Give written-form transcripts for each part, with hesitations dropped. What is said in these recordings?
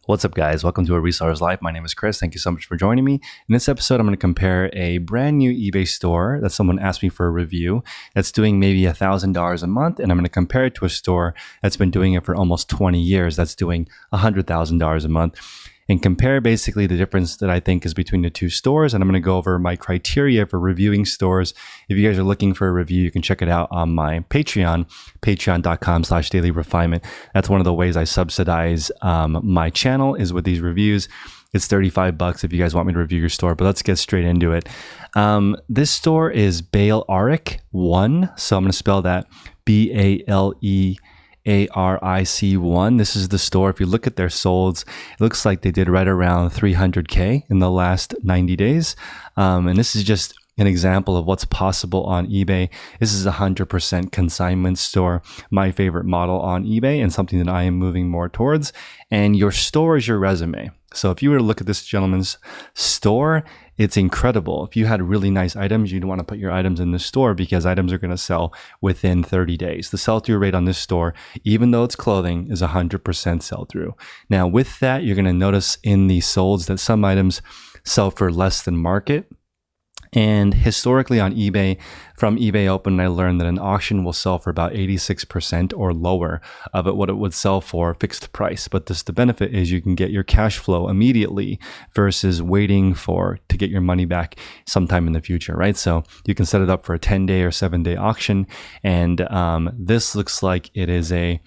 What's up, guys? Welcome to A Reseller's Life. My name is Chris. Thank you so much for joining me. In this episode, I'm going to compare a brand new eBay store that someone asked me for a review that's doing maybe $1,000 a month, and I'm going to compare it to a store that's been doing it for almost 20 years that's doing $100,000 a month, and compare basically the difference that I think is between the two stores. And I'm going to go over my criteria for reviewing stores. If you guys are looking for a review, you can check it out on my Patreon, patreon.com/dailyrefinement. That's one of the ways I subsidize my channel is with these reviews. It's $35 if you guys want me to review your store, but let's get straight into it. This store is Balearic 1. So I'm going to spell that BALEARIC1. This is the store. If you look at their solds, it looks like they did right around 300K in the last 90 days. And this is just an example of what's possible on eBay. This is a 100% consignment store, my favorite model on eBay and something that I am moving more towards. And your store is your resume. So if you were to look at this gentleman's store, it's incredible. If you had really nice items, you'd want to put your items in the store because items are going to sell within 30 days. The sell-through rate on this store, even though it's clothing, is 100% sell-through. Now, with that, you're going to notice in the solds that some items sell for less than market. And historically on eBay, from eBay Open, I learned that an auction will sell for about 86% or lower of what it would sell for fixed price. But the benefit is you can get your cash flow immediately versus waiting to get your money back sometime in the future, right? So you can set it up for a 10-day or 7-day auction. And this looks like it is a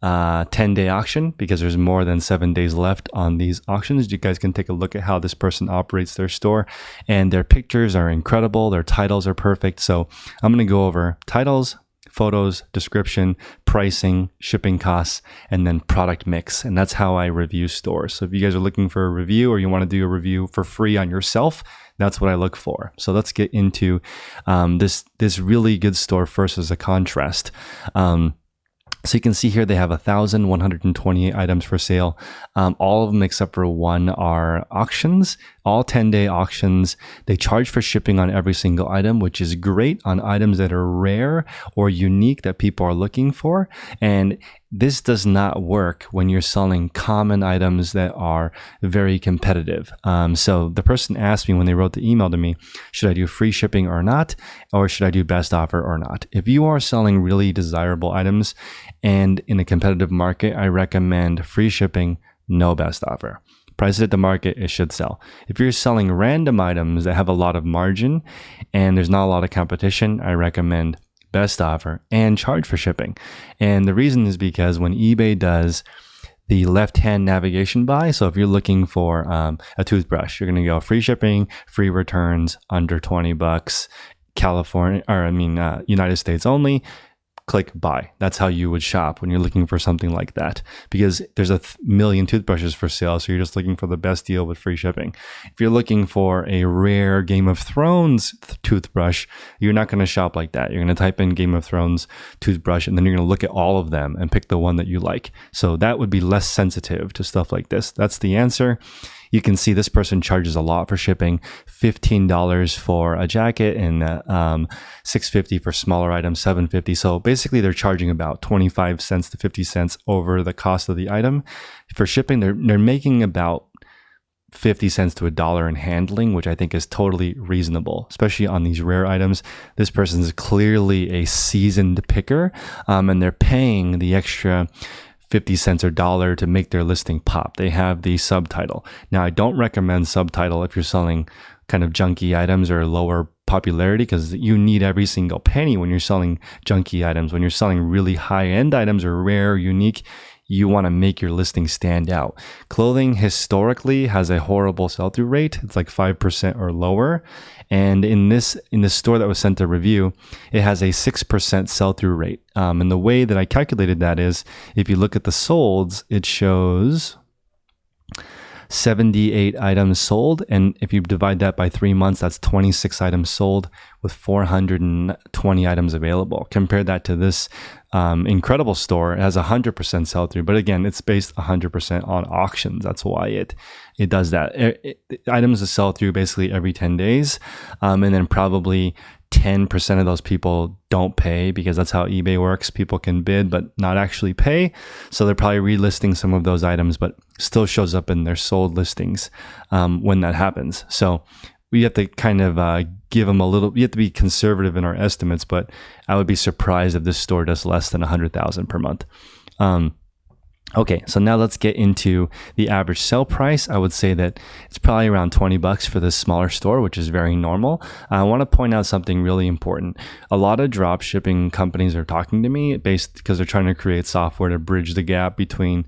10-day auction because there's more than 7 days left on these auctions. You guys can take a look at how this person operates their store, and their pictures are incredible. Their titles are perfect. So I'm going to go over titles, photos, description, pricing, shipping costs, and then product mix. And that's how I review stores. So if you guys are looking for a review or you want to do a review for free on yourself, that's what I look for. So let's get into this really good store first as a contrast. So you can see here they have 1,128 items for sale. All of them except for one are auctions, all 10-day auctions. They charge for shipping on every single item, which is great on items that are rare or unique that people are looking for. And this does not work when you're selling common items that are very competitive. So the person asked me when they wrote the email to me, should I do free shipping or not? Or should I do best offer or not? If you are selling really desirable items and in a competitive market, I recommend free shipping, no best offer. Price it at the market, it should sell. If you're selling random items that have a lot of margin and there's not a lot of competition, I recommend best offer and charge for shipping. And the reason is because when eBay does the left-hand navigation buy, so if you're looking for a toothbrush, you're going to go free shipping, free returns, under $20, United States only. Click buy. That's how you would shop when you're looking for something like that, because there's a million toothbrushes for sale. So you're just looking for the best deal with free shipping. If you're looking for a rare Game of Thrones toothbrush, you're not going to shop like that. You're going to type in Game of Thrones toothbrush, and then you're going to look at all of them and pick the one that you like. So that would be less sensitive to stuff like this. That's the answer. You can see this person charges a lot for shipping, $15 for a jacket and $6.50 for smaller items, $7.50. So basically they're charging about 25 cents to 50 cents over the cost of the item. For shipping, they're making about 50 cents to $1 in handling, which I think is totally reasonable, especially on these rare items. This person is clearly a seasoned picker, and they're paying the extra 50 cents or $1 to make their listing pop. They have the subtitle. Now, I don't recommend subtitle if you're selling kind of junky items or lower popularity, because you need every single penny when you're selling junky items. When you're selling really high-end items or rare, unique, you want to make your listing stand out. Clothing historically has a horrible sell-through rate. It's like 5% or lower. And in this store that was sent a review, it has a 6% sell-through rate. And the way that I calculated that is, if you look at the solds, it shows 78 items sold. And if you divide that by 3 months, that's 26 items sold with 420 items available. Compare that to this incredible store. It has 100% sell through, but again, it's based 100% on auctions. That's why it does that. Items to sell through basically every 10 days, and then probably 10% of those people don't pay, because that's how eBay works. People can bid but not actually pay, so they're probably relisting some of those items, but still shows up in their sold listings when that happens. So we have to kind of give them a little. We have to be conservative in our estimates, but I would be surprised if this store does less than 100,000 per month. Okay, so now let's get into the average sell price. I would say that it's probably around $20 for this smaller store, which is very normal. I want to point out something really important. A lot of drop shipping companies are talking to me because they're trying to create software to bridge the gap between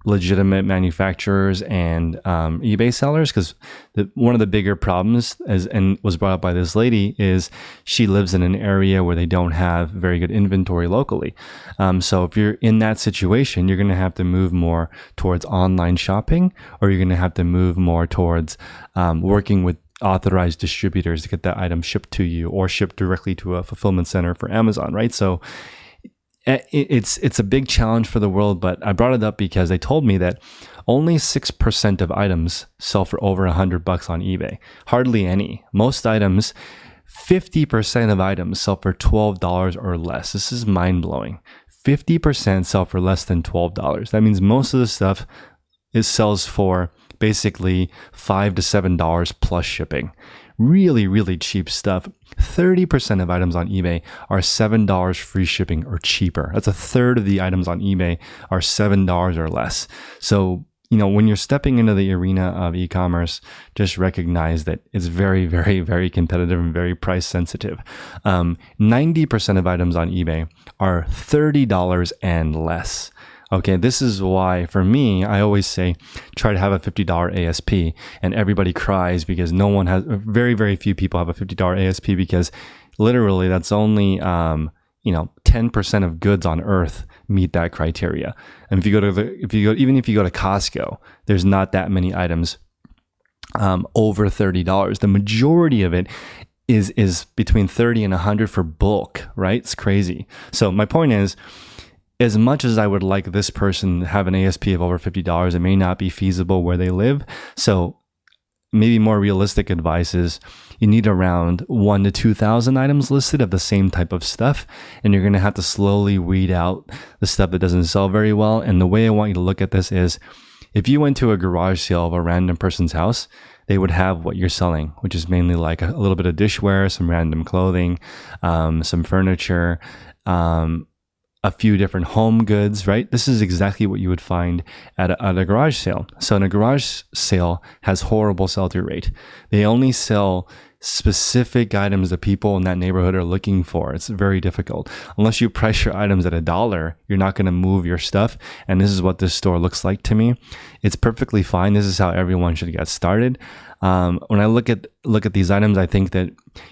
legitimate manufacturers and eBay sellers, because one of the bigger problems, and was brought up by this lady, is she lives in an area where they don't have very good inventory locally. So if you're in that situation, you're going to have to move more towards online shopping, or you're going to have to move more towards working with authorized distributors to get that item shipped to you, or shipped directly to a fulfillment center for Amazon, right? So it's a big challenge for the world, but I brought it up because they told me that only 6% of items sell for over $100 on eBay. Hardly any. Most items, 50% of items sell for $12 or less. This is mind-blowing. 50% sell for less than $12. That means most of the stuff sells for basically $5 to $7 plus shipping. Really, really cheap stuff. 30% of items on eBay are $7 free shipping or cheaper. That's a third of the items on eBay are $7 or less. So, when you're stepping into the arena of e-commerce, just recognize that it's very, very, very competitive and very price sensitive. 90% of items on eBay are $30 and less. Okay, this is why, for me, I always say, try to have a $50 ASP, and everybody cries because very, very few people have a $50 ASP, because literally that's only, 10% of goods on earth meet that criteria. And if you go to Costco, there's not that many items over $30. The majority of it is between 30 and 100 for bulk, right? It's crazy. So my point is, as much as I would like this person to have an ASP of over $50, it may not be feasible where they live. So maybe more realistic advice is you need around 1,000 to 2,000 items listed of the same type of stuff. And you're going to have to slowly weed out the stuff that doesn't sell very well. And the way I want you to look at this is, if you went to a garage sale of a random person's house, they would have what you're selling, which is mainly like a little bit of dishware, some random clothing, some furniture, a few different home goods, right? This is exactly what you would find at a garage sale. So in a garage sale has horrible sell-through rate. They only sell specific items that people in that neighborhood are looking for. It's very difficult. Unless you price your items at $1, you're not going to move your stuff. And this is what this store looks like to me. It's perfectly fine. This is how everyone should get started. When I look at these items, I think that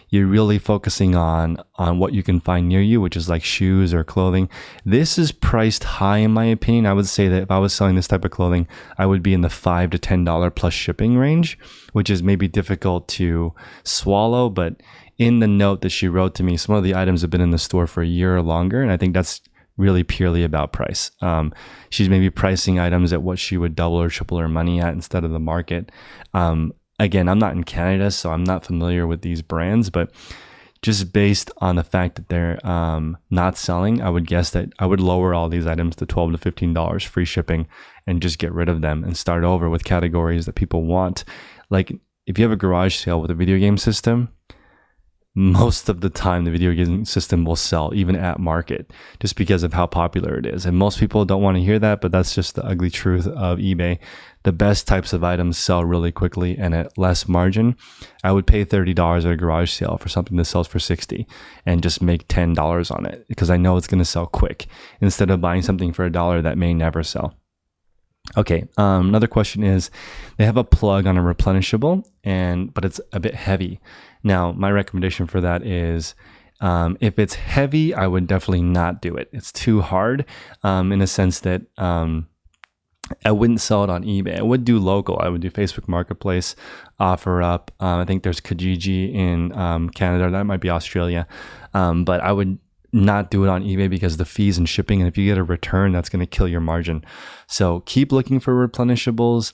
you're really focusing on what you can find near you, which is like shoes or clothing. This is priced high, in my opinion. I would say that if I was selling this type of clothing, I would be in the $5 to $10 plus shipping range, which is maybe difficult to swallow. But in the note that she wrote to me, some of the items have been in the store for a year or longer, and I think that's really purely about price. She's maybe pricing items at what she would double or triple her money at instead of the market. Again, I'm not in Canada, so I'm not familiar with these brands, but just based on the fact that they're not selling, I would guess that I would lower all these items to $12 to $15 free shipping and just get rid of them and start over with categories that people want. Like if you have a garage sale with a video game system, most of the time the video game system will sell even at market, just because of how popular it is. And most people don't want to hear that, but that's just the ugly truth of eBay. The best types of items sell really quickly and at less margin. I would pay $30 at a garage sale for something that sells for $60 and just make $10 on it, because I know it's going to sell quick, instead of buying something for $1 that may never sell. Okay, another question is, they have a plug on a replenishable, but it's a bit heavy. Now, my recommendation for that is, if it's heavy, I would definitely not do it. It's too hard, in a sense that I wouldn't sell it on eBay. I would do local. I would do Facebook Marketplace, OfferUp. I think there's Kijiji in Canada. That might be Australia. But I would not do it on eBay because of the fees and shipping. And if you get a return, that's going to kill your margin. So keep looking for replenishables.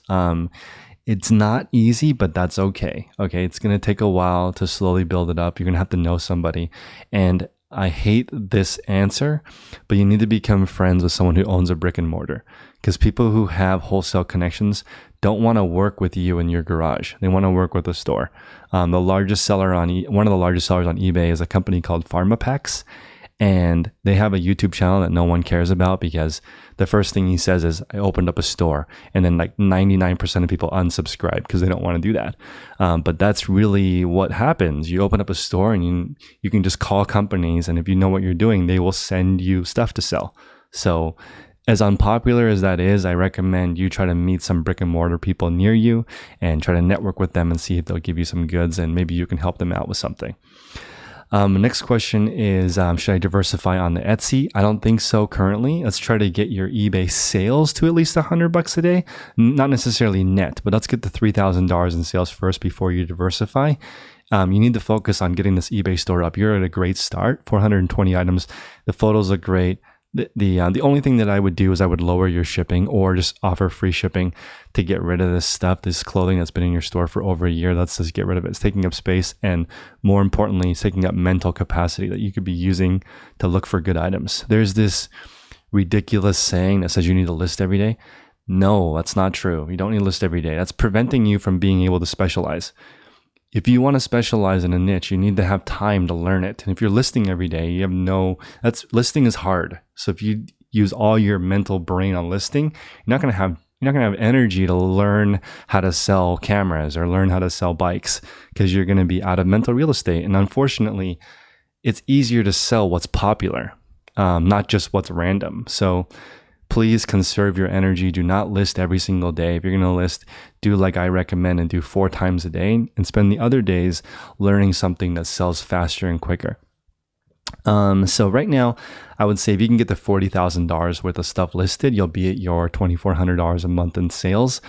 It's not easy, but that's okay. Okay. It's going to take a while to slowly build it up. You're going to have to know somebody. And I hate this answer, but you need to become friends with someone who owns a brick and mortar, because people who have wholesale connections don't want to work with you in your garage. They want to work with a store. One of the largest sellers on eBay is a company called PharmaPacks. And they have a YouTube channel that no one cares about, because the first thing he says is, I opened up a store, and then like 99% of people unsubscribe because they don't want to do that. But that's really what happens. You open up a store and you can just call companies, and if you know what you're doing, they will send you stuff to sell. So as unpopular as that is, I recommend you try to meet some brick and mortar people near you and try to network with them and see if they'll give you some goods, and maybe you can help them out with something. Next question is, should I diversify on the Etsy? I don't think so currently. Let's try to get your eBay sales to at least $100 a day. Not necessarily net, but let's get the $3,000 in sales first before you diversify. You need to focus on getting this eBay store up. You're at a great start, 420 items. The photos look great. The only thing that I would do is I would lower your shipping, or just offer free shipping to get rid of this stuff, this clothing that's been in your store for over a year. Let's just get rid of it. It's taking up space, and more importantly, it's taking up mental capacity that you could be using to look for good items. There's this ridiculous saying that says you need to list every day. No, that's not true. You don't need to list every day. That's preventing you from being able to specialize. If you want to specialize in a niche, you need to have time to learn it. And if you're listing every day, listing is hard. So if you use all your mental brain on listing, you're not going to have energy to learn how to sell cameras or learn how to sell bikes, because you're going to be out of mental real estate. And unfortunately, it's easier to sell what's popular, not just what's random. So please conserve your energy. Do not list every single day. If you're going to list, do like I recommend and do 4 times a day, and spend the other days learning something that sells faster and quicker. So right now, I would say if you can get the $40,000 worth of stuff listed, you'll be at your $2,400 a month in sales.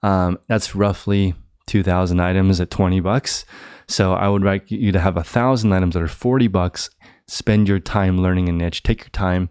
That's roughly 2,000 items at $20. So I would like you to have 1,000 items that are $40. Spend your time learning a niche. Take your time.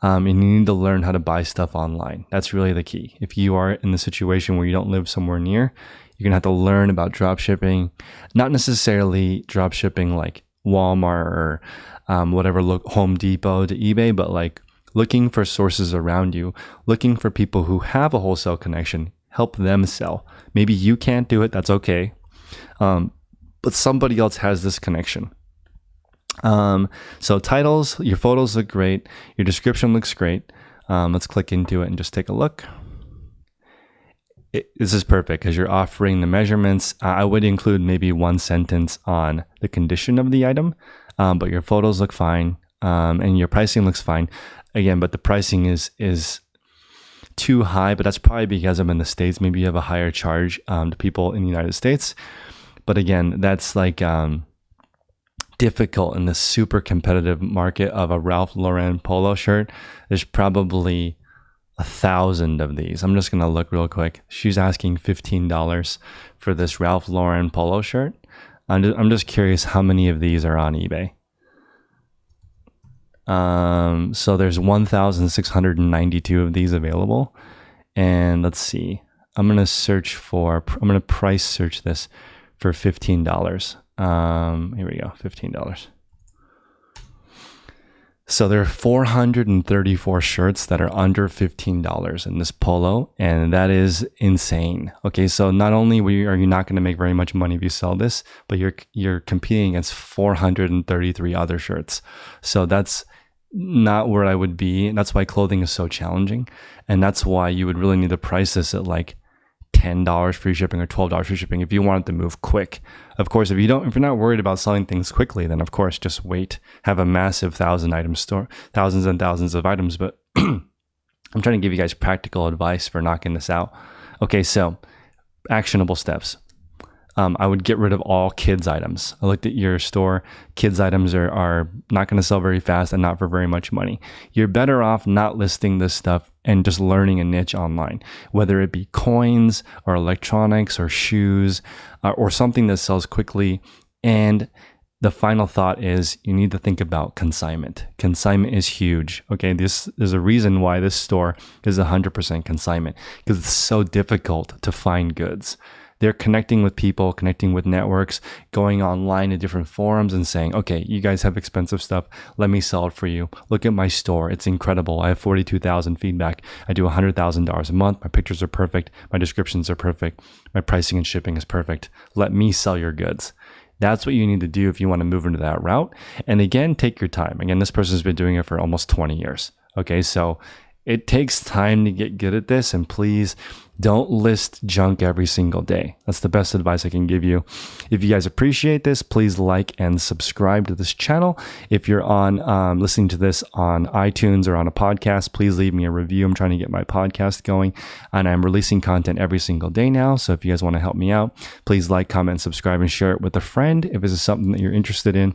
And you need to learn how to buy stuff online. That's really the key. If you are in the situation where you don't live somewhere near, you're going to have to learn about drop shipping, not necessarily drop shipping like Walmart or whatever, Home Depot to eBay, but like looking for sources around you, looking for people who have a wholesale connection, help them sell. Maybe you can't do it. That's okay. But somebody else has this connection. So titles, your photos look great. Your description looks great. Let's click into it and just take a look. This is perfect because you're offering the measurements. I would include maybe 1 sentence on the condition of the item, but your photos look fine, and your pricing looks fine. Again, but the pricing is too high, but that's probably because I'm in the States. Maybe you have a higher charge to people in the United States. But again, that's like difficult in the super competitive market of a Ralph Lauren polo shirt. There's probably 1,000 of these. I'm just going to look real quick. She's asking $15 for this Ralph Lauren polo shirt. I'm just curious how many of these are on eBay. So there's 1,692 of these available. And let's see. I'm going to price search this for $15. Here we go, $15. So there are 434 shirts that are under $15 in this polo, and that is insane. Okay, so not only are you not going to make very much money if you sell this, but you're competing against 433 other shirts. So that's not where I would be. And that's why clothing is so challenging, and that's why you would really need to price this at like $10 free shipping or $12 free shipping if you want it to move quick. Of course, if you're not worried about selling things quickly, then of course just wait. Have a massive 1,000 item store, thousands and thousands of items. But I'm trying to give you guys practical advice for knocking this out. Okay, so actionable steps. I would get rid of all kids items. I looked at your store. Kids items are not going to sell very fast and not for very much money. You're better off not listing this stuff and just learning a niche online, whether it be coins or electronics or shoes or something that sells quickly. And the final thought is you need to think about consignment. Consignment is huge. Okay, there's a reason why this store is 100% consignment, because it's so difficult to find goods. They're connecting with people, connecting with networks, going online to different forums and saying, okay, you guys have expensive stuff. Let me sell it for you. Look at my store. It's incredible. I have 42,000 feedback. I do $100,000 a month. My pictures are perfect. My descriptions are perfect. My pricing and shipping is perfect. Let me sell your goods. That's what you need to do if you want to move into that route. And again, take your time. Again, this person's been doing it for almost 20 years. Okay, so it takes time to get good at this, and please don't list junk every single day. That's the best advice I can give you. If you guys appreciate this, please like and subscribe to this channel. If you're on listening to this on iTunes or on a podcast, please leave me a review. I'm trying to get my podcast going, and I'm releasing content every single day now. So if you guys want to help me out, please like, comment, subscribe, and share it with a friend if this is something that you're interested in.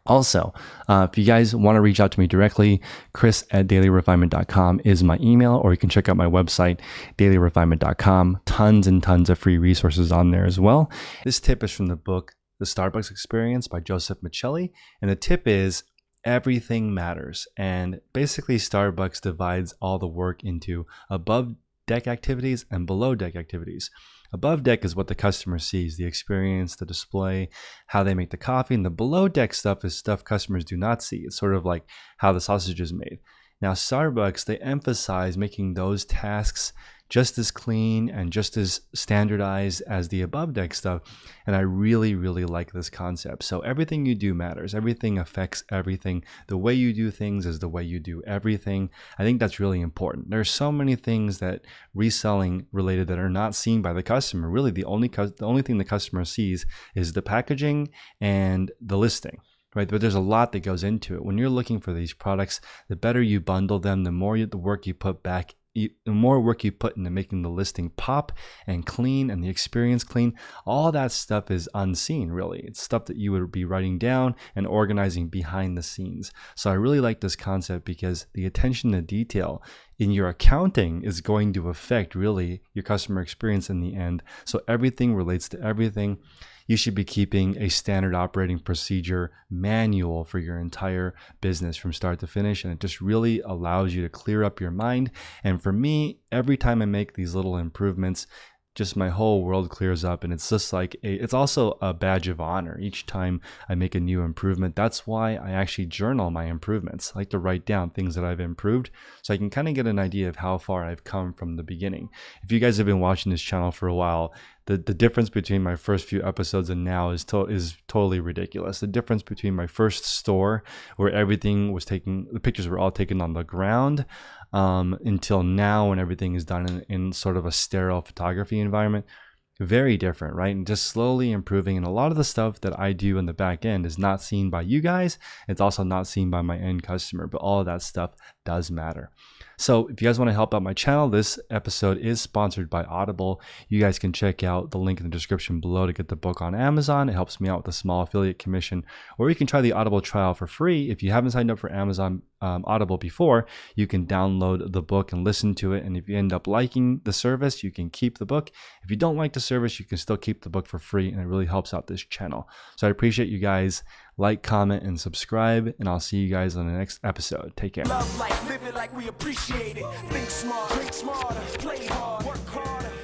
Also, if you guys want to reach out to me directly, chris@dailyrefinement.com is my email, or you can check out my website, dailyrefinement.com. Tons and tons of free resources on there as well. This tip is from the book, The Starbucks Experience by Joseph Michelli. And the tip is everything matters. And basically, Starbucks divides all the work into above deck activities and below deck activities. Above deck is what the customer sees, the experience, the display, how they make the coffee. And the below deck stuff is stuff customers do not see. It's sort of like how the sausage is made. Now, Starbucks, they emphasize making those tasks just as clean and just as standardized as the above deck stuff. And I really, really like this concept. So everything you do matters. Everything affects everything. The way you do things is the way you do everything. I think that's really important. There's so many things that reselling related that are not seen by the customer. Really, the only thing the customer sees is the packaging and the listing. Right, but there's a lot that goes into it. When you're looking for these products, the better you bundle them, the more the work you put back, the more work you put into making the listing pop and clean and the experience clean. All that stuff is unseen, really. It's stuff that you would be writing down and organizing behind the scenes. So I really like this concept because the attention to detail in your accounting is going to affect really your customer experience in the end. So everything relates to everything. You should be keeping a standard operating procedure manual for your entire business from start to finish. And it just really allows you to clear up your mind. And for me, every time I make these little improvements, just my whole world clears up, and it's just like it's also a badge of honor each time I make a new improvement. That's why I actually journal my improvements. I like to write down things that I've improved so I can kind of get an idea of how far I've come from the beginning. If you guys have been watching this channel for a while, the difference between my first few episodes and now is totally ridiculous. The difference between my first store, where everything was the pictures were all taken on the ground, until now when everything is done in sort of a sterile photography environment, very different, right? And just slowly improving. And a lot of the stuff that I do in the back end is not seen by you guys. It's also not seen by my end customer, but all of that stuff does matter. So if you guys want to help out my channel, this episode is sponsored by Audible. You guys can check out the link in the description below to get the book on Amazon. It helps me out with a small affiliate commission. Or you can try the Audible trial for free. If you haven't signed up for Amazon Audible before, you can download the book and listen to it. And if you end up liking the service, you can keep the book. If you don't like the service, you can still keep the book for free, and it really helps out this channel. So I appreciate you guys. Like, comment, and subscribe, and I'll see you guys on the next episode. Take care. Love life, live it like we appreciate it. Think smart, drink smarter, play hard, work harder.